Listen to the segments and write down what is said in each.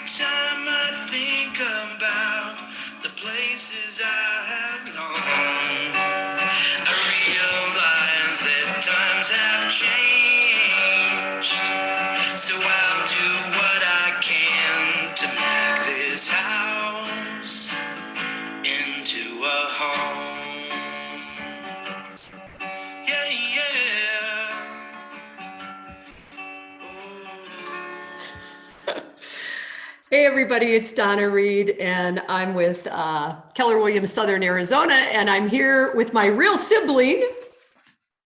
time I think about the places I have known, I realize that times have changed. So I'll do what I can to make this house into a home. Yeah, yeah. Hey everybody, it's Donna Reed and I'm with Keller Williams, Southern Arizona, and I'm here with my real sibling,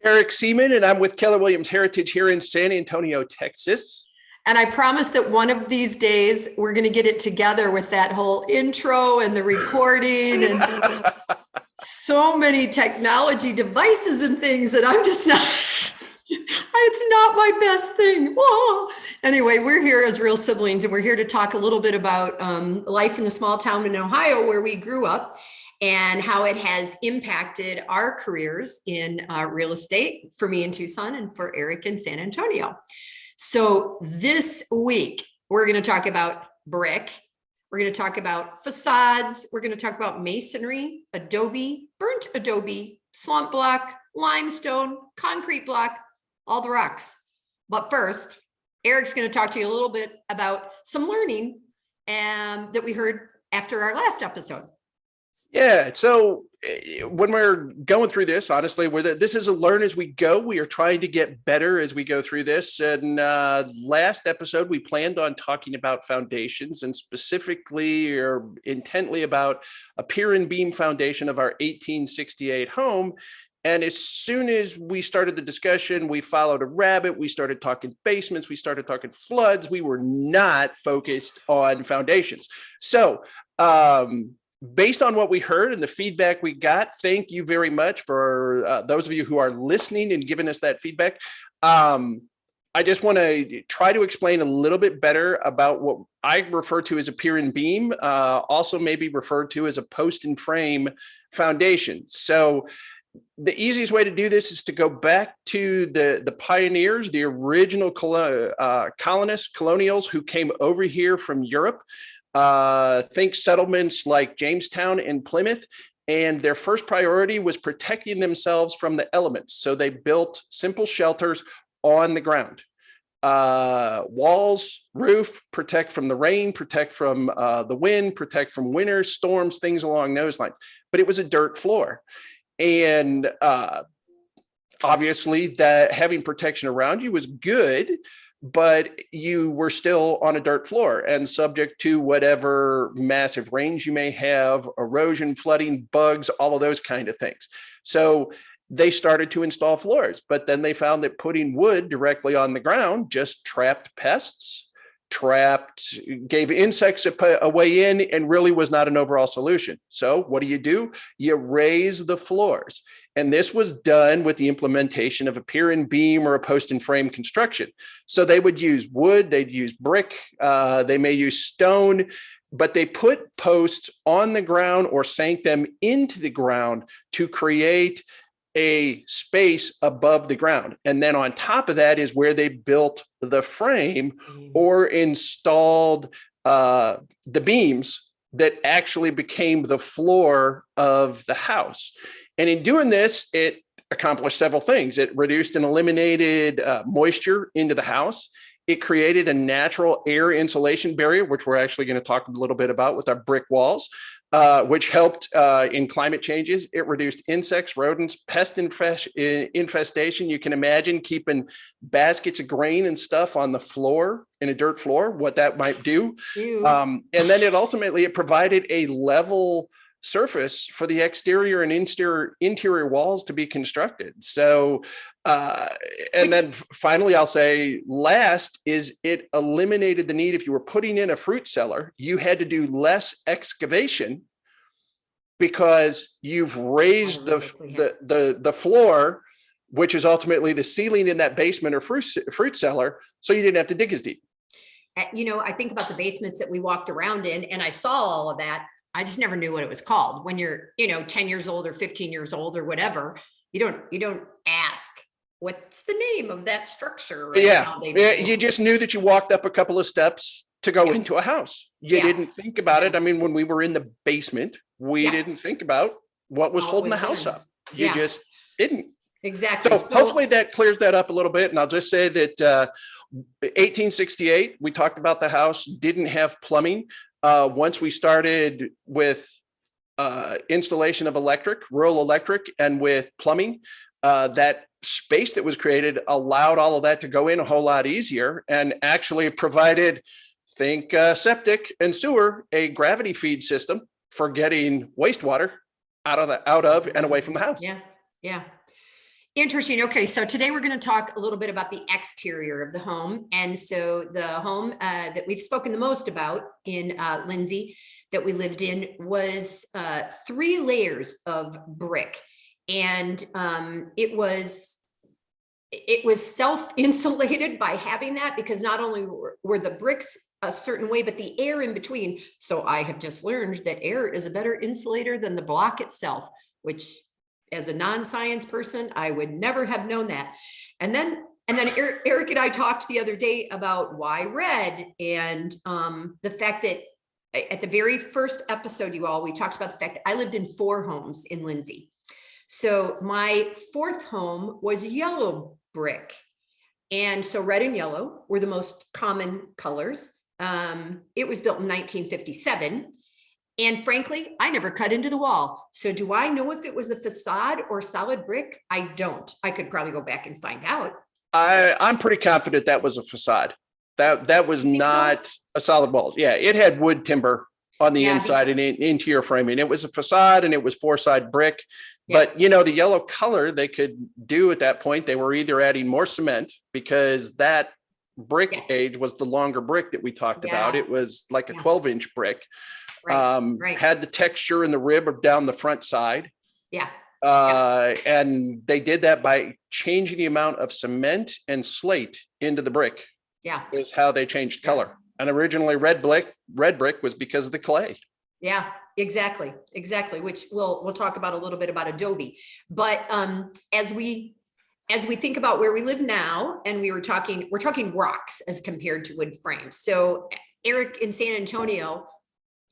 Eric Seaman, and I'm with Keller Williams Heritage here in San Antonio, Texas. and I promise that one of these days we're going to get it together with that whole intro and the recording and so many technology devices and things that I'm just not, it's not my best thing. Whoa. Anyway, we're here as real siblings and we're here to talk a little bit about life in the small town in Ohio where we grew up and how it has impacted our careers in real estate for me in Tucson and for Eric in San Antonio. So this week, we're going to talk about brick. We're going to talk about facades. We're going to talk about masonry, Adobe, burnt Adobe, slump block, limestone, concrete block, all the rocks. But first, Eric's going to talk to you a little bit about some learning that we heard after our last episode. Yeah, so when we're going through this, honestly, this is a learn as we go. We are trying to get better as we go through this. And last episode, we planned on talking about foundations and specifically or intently about a pier and beam foundation of our 1868 home. And as soon as we started the discussion, we followed a rabbit. We started talking basements. We started talking floods. We were not focused on foundations. So based on what we heard and the feedback we got, thank you very much for those of you who are listening and giving us that feedback. I just want to try to explain a little bit better about what I refer to as a pier and beam, also maybe referred to as a post and frame foundation. So the easiest way to do this is to go back to the pioneers, the original colonists, colonials who came over here from Europe. Think settlements like Jamestown and Plymouth, and their first priority was protecting themselves from the elements. So they built simple shelters on the ground. Walls, roof, protect from the rain, protect from the wind, protect from winter storms, things along those lines. But it was a dirt floor. And obviously that having protection around you was good, but you were still on a dirt floor and subject to whatever massive rains you may have, erosion, flooding, bugs, all of those kind of things. So they started to install floors, but then they found that putting wood directly on the ground just trapped pests, gave insects a way in, and really was not an overall solution. So what do? You raise the floors. And this was done with the implementation of a pier and beam or a post and frame construction. So they would use wood, they'd use brick, they may use stone, but they put posts on the ground or sank them into the ground to create a space above the ground. And then on top of that is where they built the frame or installed the beams that actually became the floor of the house. And in doing this, it accomplished several things. It reduced and eliminated moisture into the house. It created a natural air insulation barrier, which we're actually going to talk a little bit about with our brick walls, which helped in climate changes. It reduced insects, rodents, pest infestation. You can imagine keeping baskets of grain and stuff on the floor, in a dirt floor, what that might do. And then it provided a level surface for the exterior and interior walls to be constructed. So, and then finally, I'll say last is it eliminated the need. If you were putting in a fruit cellar, you had to do less excavation because you've raised the floor, which is ultimately the ceiling in that basement or fruit cellar. So you didn't have to dig as deep. You know, I think about the basements that we walked around in and I saw all of that. I just never knew what it was called. When you're, 10 years old or 15 years old or whatever, you don't ask what's the name of that structure. Right? Yeah. You just knew that you walked up a couple of steps to go Yeah. into a house. You Yeah. didn't think about Yeah. it. I mean, when we were in the basement, we Yeah. didn't think about what was How it holding was the house done. up. You Yeah, just didn't. exactly. So hopefully that clears that up a little bit. And I'll just say that 1868, we talked about the house didn't have plumbing. Once we started with installation of rural electric, and with plumbing, that space that was created allowed all of that to go in a whole lot easier, and actually provided, think septic and sewer, a gravity feed system for getting wastewater out of and away from the house. Yeah, yeah. Interesting. Okay, so today we're going to talk a little bit about the exterior of the home. And so the home that we've spoken the most about in Lindsay that we lived in was 3 layers of brick. And it was self-insulated by having that, because not only were the bricks a certain way, but the air in between. So I have just learned that air is a better insulator than the block itself, which, as a non-science person, I would never have known that. And then Eric and I talked the other day about why red, and the fact that at the very first episode, we talked about the fact that I lived in 4 homes in Lindsay. So my 4th home was yellow brick. And so red and yellow were the most common colors. It was built in 1957. And frankly, I never cut into the wall. So do I know if it was a facade or solid brick? I don't. I could probably go back and find out. I'm pretty confident that was a facade. That was not a solid wall. Yeah, it had wood timber on the inside and interior framing. It was a facade, and it was 4-side brick. Yeah. But the yellow color they could do at that point, they were either adding more cement, because that brick age was the longer brick that we talked about. It was like a 12-inch brick. Had the texture in the rib down the front side. Yeah. And they did that by changing the amount of cement and slate into the brick. Yeah. Is how they changed color. And originally red brick was because of the clay. Yeah, exactly. Which we'll talk about a little bit about Adobe. But as we think about where we live now, and we're talking rocks as compared to wood frames. So Eric, in San Antonio,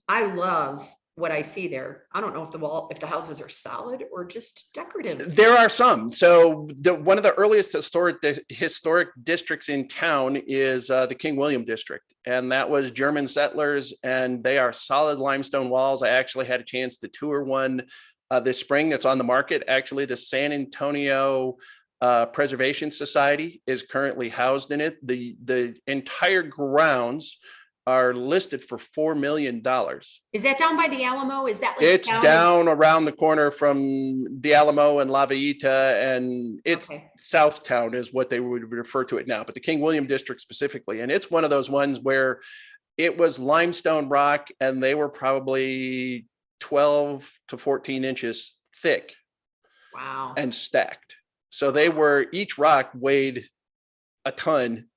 I love what I see there. I don't know if the houses are solid or just decorative. There are some. So one of the earliest historic districts in town is the King William district. And that was German settlers, and they are solid limestone walls. I actually had a chance to tour one this spring that's on the market. Actually, the San Antonio Preservation Society is currently housed in it. The entire grounds are listed for $4 million. Is that down by the Alamo? Is that like it's down around the corner from the Alamo and La Villita, and it's Southtown is what they would refer to it now, but the King William district specifically. And it's one of those ones where it was limestone rock, and they were probably 12 to 14 inches thick. Wow. And stacked. So they were, each rock weighed a ton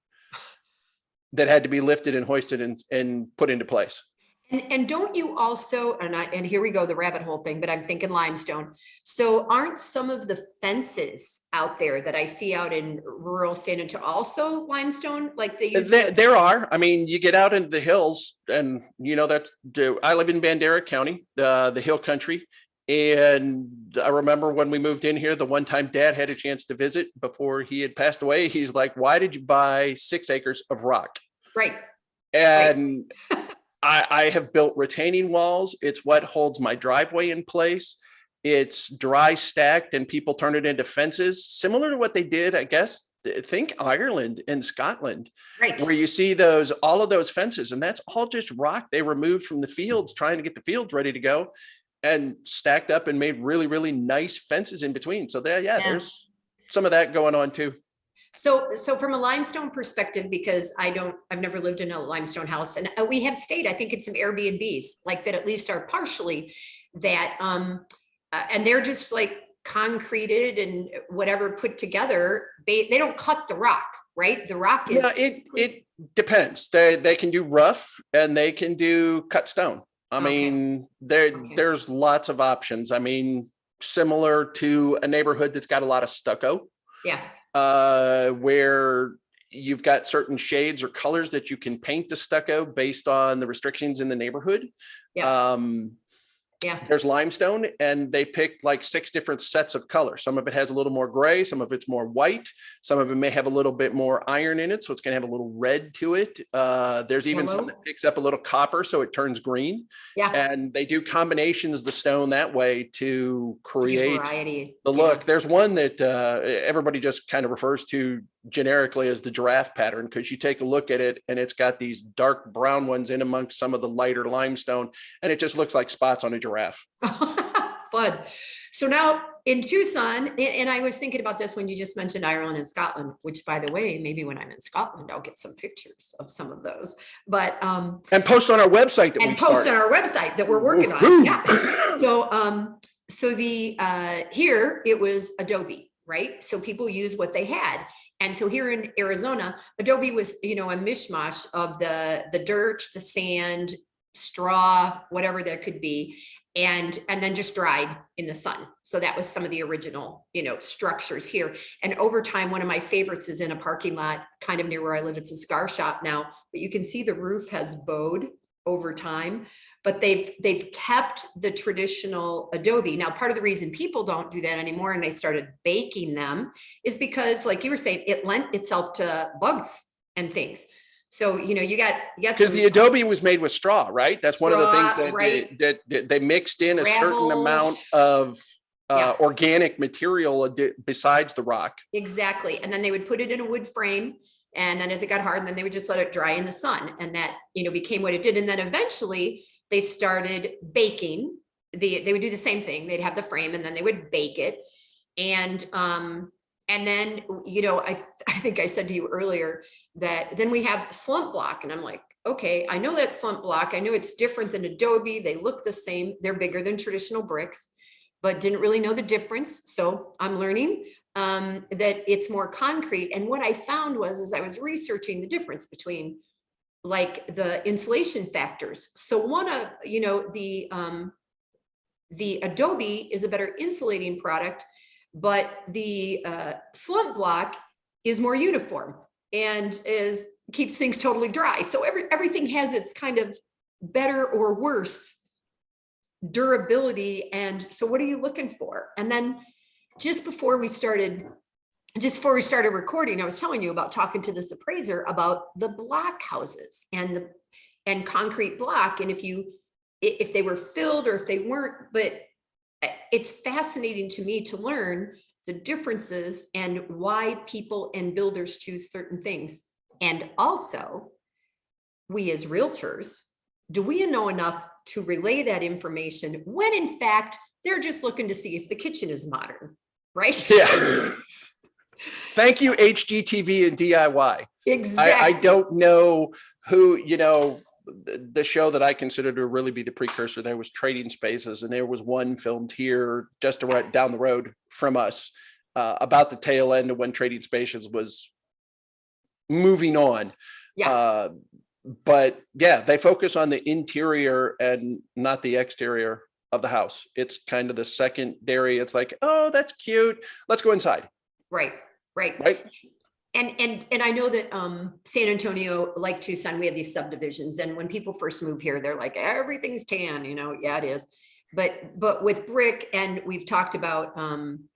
that had to be lifted and hoisted and put into place. And don't you also, and here we go, the rabbit hole thing, but I'm thinking limestone. So aren't some of the fences out there that I see out in rural San Antonio also limestone? Like they use there are. I mean, you get out into the hills, and I live in Bandera County, the hill country. And I remember when we moved in here, the one time Dad had a chance to visit before he had passed away, he's like, "Why did you buy 6 acres of rock?" Right. And I have built retaining walls. It's what holds my driveway in place. It's dry stacked, and people turn it into fences, similar to what they did, I guess, think Ireland and Scotland, right, where you see all of those fences, and that's all just rock they removed from the fields, trying to get the fields ready to go, and stacked up and made really, really nice fences in between. So there's some of that going on too. So from a limestone perspective, because I've never lived in a limestone house, and we have stayed, I think, in some Airbnbs like that, at least are partially that, and they're just like concreted and whatever put together. They don't cut the rock, right? The rock is. No, it depends. They can do rough, and they can do cut stone. I mean, there's lots of options. I mean, similar to a neighborhood that's got a lot of stucco. Yeah. Where you've got certain shades or colors that you can paint the stucco based on the restrictions in the neighborhood. Yeah. There's limestone, and they picked like 6 different sets of colors. Some of it has a little more gray, some of it's more white, some of it may have a little bit more iron in it, so it's going to have a little red to it. There's even some that picks up a little copper, so it turns green. Yeah. And they do combinations of the stone that way to create variety. the look. There's one that everybody just kind of refers to generically as the giraffe pattern, because you take a look at it and it's got these dark brown ones in amongst some of the lighter limestone, and it just looks like spots on a giraffe. Fun. So now in Tucson, and I was thinking about this when you just mentioned Ireland and Scotland, which, by the way, maybe when I'm in Scotland, I'll get some pictures of some of those. But and post on our website that and post on our website that we're working on. Yeah. So the here it was Adobe, right? So people use what they had. And so here in Arizona, Adobe was, a mishmash of the dirt, the sand, straw, whatever there could be, and then just dried in the sun. So that was some of the original, structures here. And over time, one of my favorites is in a parking lot kind of near where I live. It's a cigar shop now, but you can see the roof has bowed over time, but they've kept the traditional Adobe. Now, part of the reason people don't do that anymore and they started baking them is because, like you were saying, it lent itself to bugs and things. So, you got because the Adobe was made with straw, right? That's one of the things that, right? they mixed in Gravel. a certain amount of organic material besides the rock. Exactly. And then they would put it in a wood frame. And then as it got hard, then they would just let it dry in the sun. And that, became what it did. And then eventually they started baking. They would do the same thing. They'd have the frame and then they would bake it. And then, I think I said to you earlier that then we have Slump Block. And I'm like, okay, I know that Slump Block. I know it's different than Adobe. They look the same. They're bigger than traditional bricks, but didn't really know the difference. So I'm learning that it's more concrete. And what I found was, as I was researching the difference between like the insulation factors. So one of, the Adobe is a better insulating product, but the Slump Block is more uniform and keeps things totally dry. So everything has its kind of better or worse durability. And so what are you looking for? And then just before we started recording, I was telling you about talking to this appraiser about the block houses and concrete block. And if they were filled or if they weren't, but it's fascinating to me to learn the differences and why people and builders choose certain things. And also, we as realtors, do we know enough to relay that information when in fact they're just looking to see if the kitchen is modern, right? Yeah. Thank you, HGTV and DIY. Exactly. I don't know who, the show that I consider to really be the precursor there was Trading Spaces, and there was one filmed here just right down the road from us about the tail end of when Trading Spaces was moving on. Yeah. But yeah, they focus on the interior and not the exterior of the house. It's kind of the secondary. It's like, oh, that's cute. Let's go inside. Right. And I know that San Antonio, like Tucson, we have these subdivisions. And when people first move here, they're like, everything's tan, yeah, it is. But with brick, and we've talked about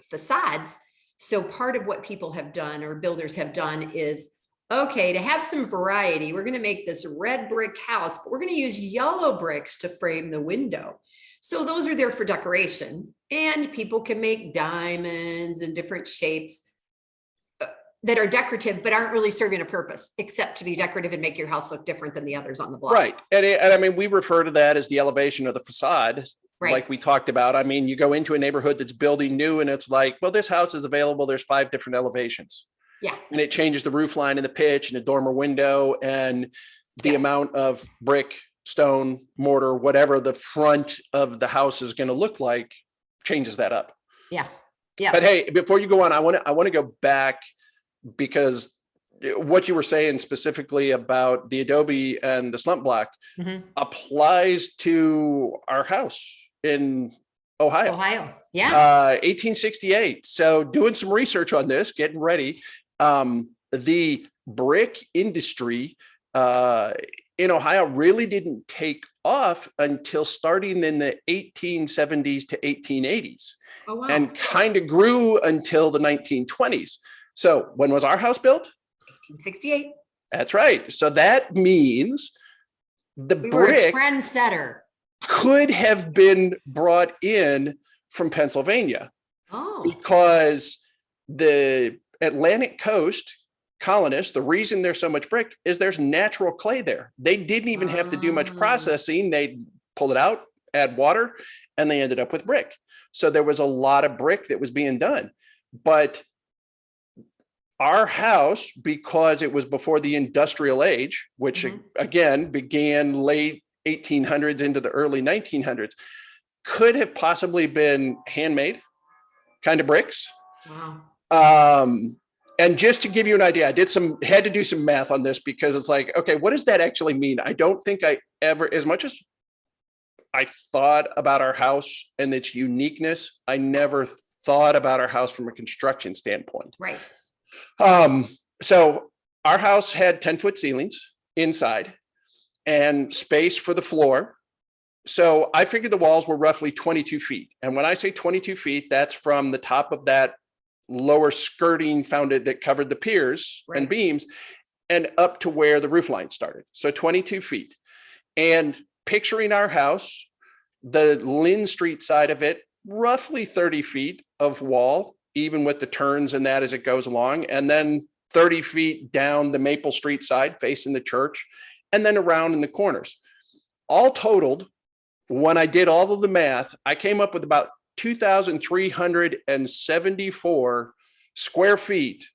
facades. So part of what people have done or builders have done is, okay, to have some variety, we're going to make this red brick house, but we're going to use yellow bricks to frame the window. So those are there for decoration, and people can make diamonds and different shapes that are decorative, but aren't really serving a purpose except to be decorative and make your house look different than the others on the block. Right. And I mean, we refer to that as the elevation of the facade. Right. Like we talked about. I mean, you go into a neighborhood that's building new and it's like, well, this house is available. There's 5 different elevations. Yeah. And it changes the roof line and the pitch and the dormer window and the amount of brick, stone, mortar, whatever the front of the house is going to look like changes that up. Yeah. Yeah. But hey, before you go on, I want to go back, because what you were saying specifically about the Adobe and the Slump Block applies to our house in Ohio. Yeah. 1868. So doing some research on this, getting ready. The brick industry in Ohio really didn't take off until starting in the 1870s to 1880s. Oh, wow. And kind of grew until the 1920s. So when was our house built? 1868. That's right. So that means the We were a brick trendsetter. could have been brought in from Pennsylvania Oh, because the Atlantic coast colonists, the reason there's so much brick is there's natural clay there. They didn't even have to do much processing. They pulled it out, add water, and they ended up with brick. So there was a lot of brick that was being done. But our house, because it was before the industrial age, which again began late 1800s into the early 1900s, could have possibly been handmade kind of bricks. wow. And just to give you an idea, I had to do some math on this because it's like, okay, what does that actually mean? I don't think I ever, as much as I thought about our house and its uniqueness, I never thought about our house from a construction standpoint. Right. So our house had 10-foot ceilings inside and space for the floor. So I figured the walls were roughly 22 feet. And when I say 22 feet, that's from the top of that lower skirting founded that covered the piers and beams and up to where the roof line started. So 22 feet. And picturing our house, the Lynn Street side of it, roughly 30 feet of wall, even with the turns and that as it goes along. And then 30 feet down the Maple Street side facing the church, and then around in the corners. All totaled, when I did all of the math, I came up with about 2,374 square feet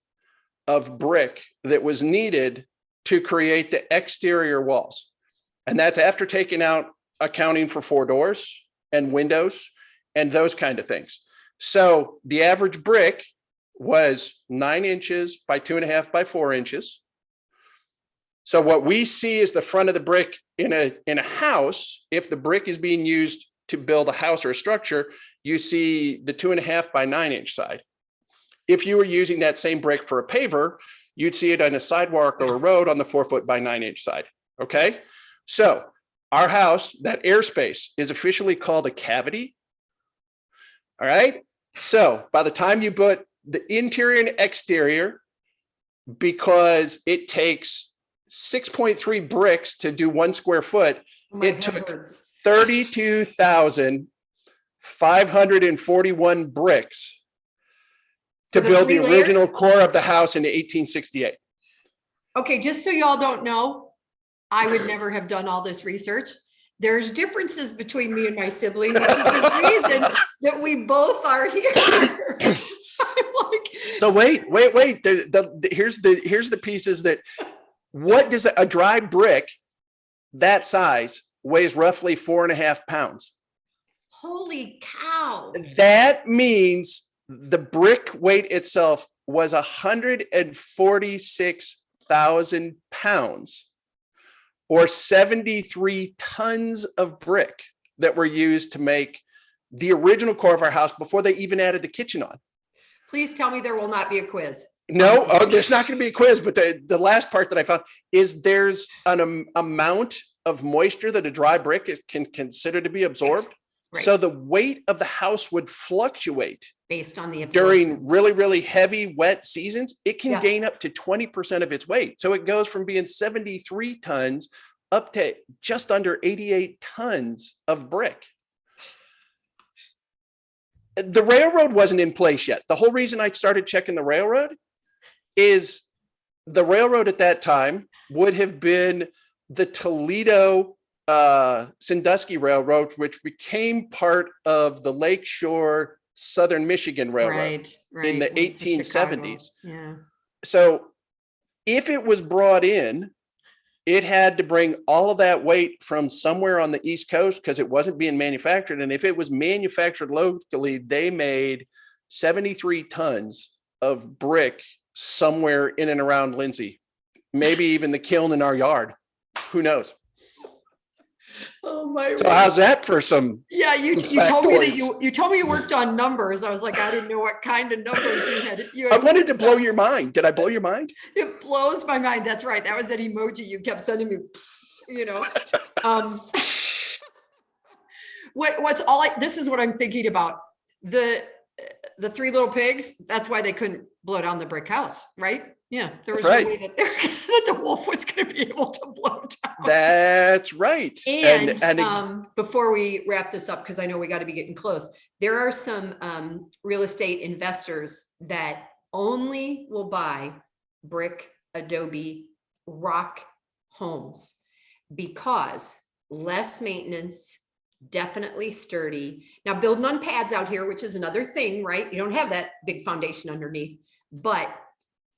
of brick that was needed to create the exterior walls. And that's after taking out accounting for 4 doors and windows and those kind of things. So the average brick was 9 inches by 2.5 by 4 inches. So what we see is the front of the brick in a house. If the brick is being used to build a house or a structure, you see the 2.5 by 9 inch side. If you were using that same brick for a paver, you'd see it on a sidewalk or a road on the 4 foot by 9 inch side. Okay. So our house, that airspace, is officially called a cavity. All right. So by the time you put the interior and exterior, because it takes 6.3 bricks to do 1 square foot, it took 32,541 bricks to build the original core of the house in 1868. Okay, just so y'all don't know, I would never have done all this research. There's differences between me and my sibling. Which is the reason that we both are here. So wait. Here's the pieces that, what does a dry brick that size weighs roughly 4.5 pounds. Holy cow. That means the brick weight itself was 146,000 pounds, or 73 tons of brick that were used to make the original core of our house before they even added the kitchen on. Please tell me there will not be a quiz. No, there's not going to be a quiz, but the last part that I found is there's an amount of moisture that a dry brick can consider to be absorbed. Right. So the weight of the house would fluctuate based on the absorption. During really, really heavy, wet seasons. It can gain up to 20% of its weight. So it goes from being 73 tons up to just under 88 tons of brick. The railroad wasn't in place yet. The whole reason I started checking the railroad is the railroad at that time would have been the Toledo Sandusky Railroad, which became part of the Lakeshore Southern Michigan Railroad in the 1870s. Yeah. So if it was brought in, it had to bring all of that weight from somewhere on the East Coast because it wasn't being manufactured. And if it was manufactured locally, they made 73 tons of brick somewhere in and around Lindsay, maybe even the kiln in our yard. Who knows? Oh my So word. how's that for some? Yeah, you told me that factoids? you told me you worked on numbers. I was like, I didn't know what kind of numbers you had. I wanted to blow your mind. Did I blow your mind? It blows my mind. That's right. That was that emoji you kept sending me. You know, um, what's all I, this is what I'm thinking about. The three little pigs, that's why they couldn't blow down the brick house, right? Yeah, there was That's right. no way that, that the wolf was going to be able to blow down. That's right. And before we wrap this up, because I know we got to be getting close, there are some real estate investors that only will buy brick, Adobe, rock homes because less maintenance, definitely sturdy. Now building on pads out here, which is another thing, right? You don't have that big foundation underneath, but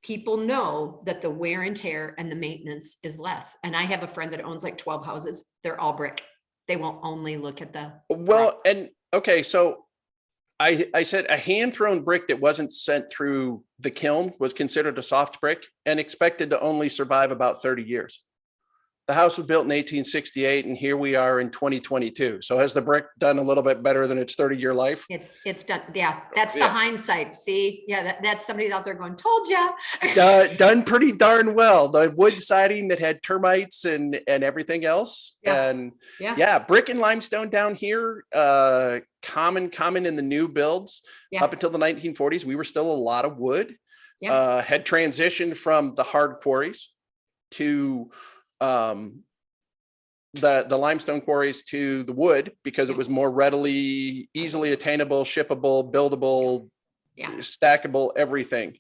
people know that the wear and tear and the maintenance is less. And I have a friend that owns like 12 houses. They're all brick. They won't only look at the Well, and okay, so I said a hand thrown brick that wasn't sent through the kiln was considered a soft brick and expected to only survive about 30 years. The house was built in 1868 and here we are in 2022. So has the brick done a little bit better than its 30-year life? It's done. Yeah, that's the Yeah. hindsight. See, yeah, that's somebody out there going, told ya. Done pretty darn well. The wood siding that had termites and everything else. Yeah. And Yeah. yeah, brick and limestone down here, common in the new builds. Yeah. Up until the 1940s, we were still a lot of wood. Yeah. Had transitioned from the hard quarries to the limestone quarries to the wood because it was more easily attainable, shippable, buildable, Yeah. stackable, everything.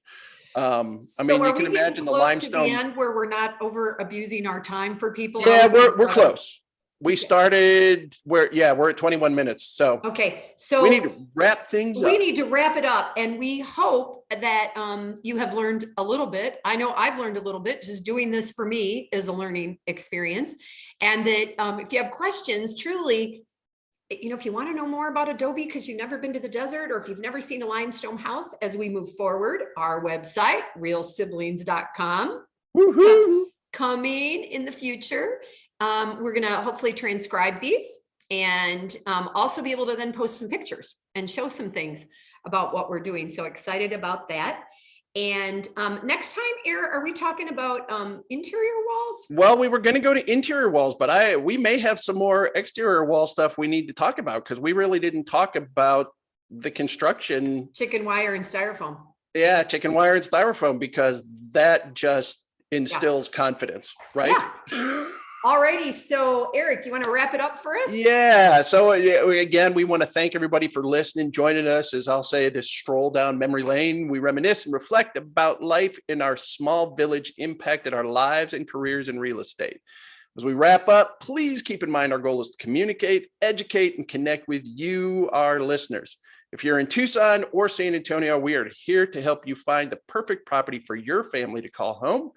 I mean, you can imagine the limestone. To the end where we're not over abusing our time for people. Yeah, we're close. We started we're at 21 minutes. So okay, so we need to wrap things up. We need to wrap it up, and we hope that you have learned a little bit. I know I've learned a little bit. Just doing this for me is a learning experience, and that if you have questions, truly, you know, if you want to know more about Adobe because you've never been to the desert, or if you've never seen a limestone house, as we move forward, our website realsiblings.com. Woohoo! Coming in the future. We're going to hopefully transcribe these and also be able to then post some pictures and show some things about what we're doing. So excited about that. And next time, Eric, are we talking about interior walls? Well, we were going to go to interior walls, but we may have some more exterior wall stuff we need to talk about because we really didn't talk about the construction. Chicken wire and styrofoam. Yeah, chicken wire and styrofoam, because that just instills confidence, right? Yeah. Alrighty, so Eric, you want to wrap it up for us? Yeah. So again, we want to thank everybody for listening, joining us. As I'll say, this stroll down memory lane, we reminisce and reflect about life in our small village impacted our lives and careers in real estate. As we wrap up, please keep in mind our goal is to communicate, educate, and connect with you, our listeners. If you're in Tucson or San Antonio, we are here to help you find the perfect property for your family to call home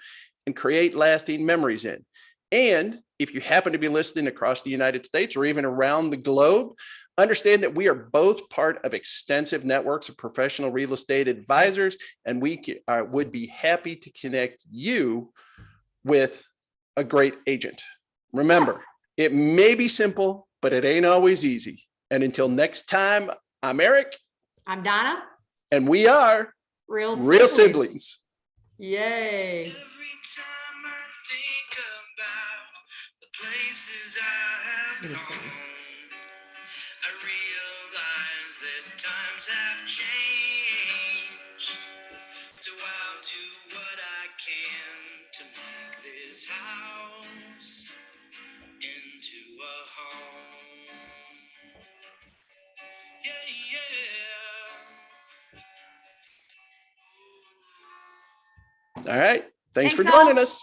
and create lasting memories in. And if you happen to be listening across the United States or even around the globe, understand that we are both part of extensive networks of professional real estate advisors, and we would be happy to connect you with a great agent. Remember, it may be simple, but it ain't always easy. And until next time, I'm Eric. I'm Donna. And we are Real Siblings. Yay. Every time I think about the places I have gone, I realize that times have changed. So I'll do what I can to make this house into a home. Yeah, yeah. All right. Thanks for all. joining us.